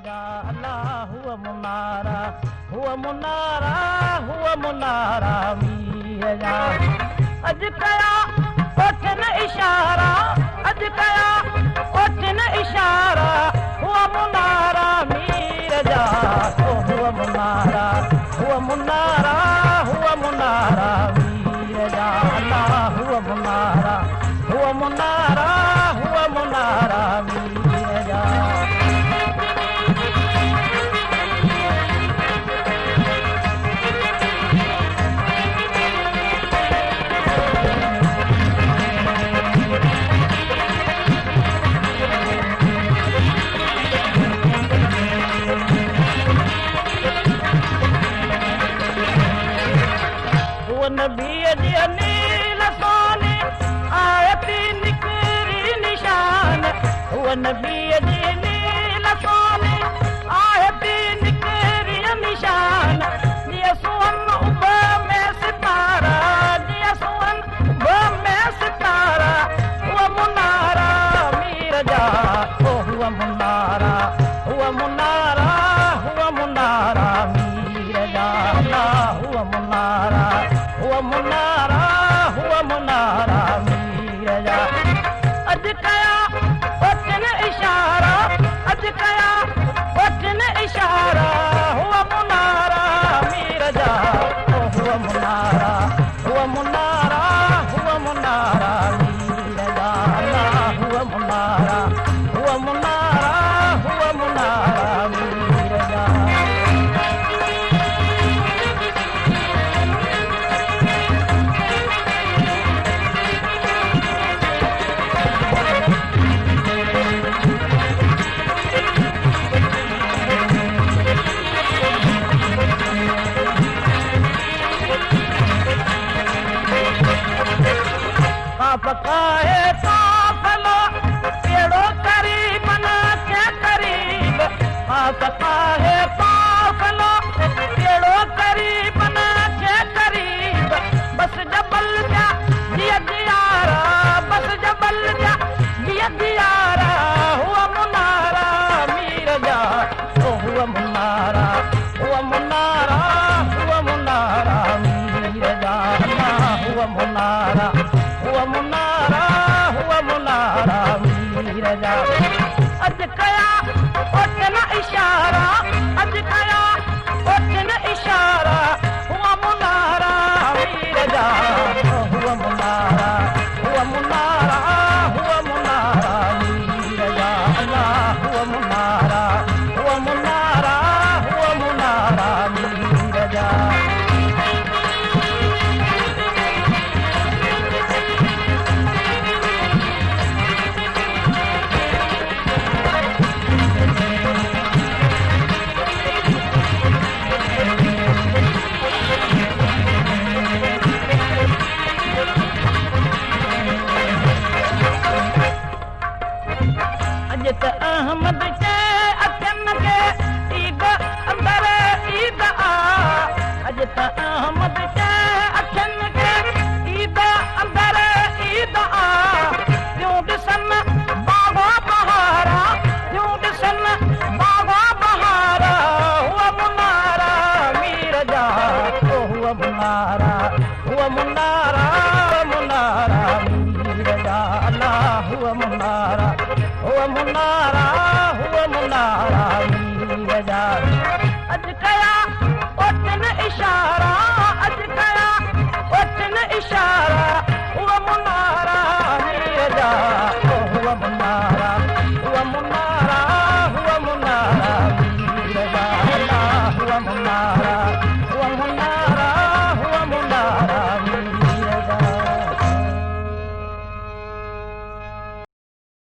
जा अल्लाह हुआ मुनारा हुआ मुनारा हुआ मुनारा मीर जा अज कया ओठन इशारा अज कया ओठन इशारा हुआ मुनारा मीर जा हुआ मुनारा हुआ मुनारा हुआ मुनारा मीर जा अल्लाह हुआ मुनारा हुआ मुनारा हुआ मुनारा मीर जा नबी जी नील सोने आयती निकरी निशान हुआ नबी जी नील सोने आयती निकरी निशान जिया सुवन उब में सितारा जिया सुवन उब में सितारा हुआ मुनारा मीर जा हुआ मुनारा हुआ मुनारा हुआ मुनारा मीर जा हुआ मुनारा हुआ मुनारा मीर जा अज कया ओठन इशारा अज कया ओठन इशारा हुआ मुनारा मीर जा हुआ मुनारा हुआ मुनारा हुआ मुनारा मीर जा हुआ मुनारा हुआ मुनारा हुआ मुनारा मीर जा पकाए काफलो केड़ो करीब ना के करीब पकाए काफलो केड़ो करीब ना के करीब बस जबल जा जिया जियारा बस जबल जा जिया जियारा हुआ मुनारा मीर जा हुआ मुनारा हुआ मुनारा हुआ मुनारा मीर जा हुआ मुनारा हुआ मुनारा मीर जा अज कया ओठन इशारा अज कया ओठन इशारा हुआ मुनारा मीर जा हुआ मुनारा हुआ मुनारा हुआ मुनारा मीर जा हुआ मुनारा हुआ मुनारा हुआ मुनारा मीर जा अहमद के अखन के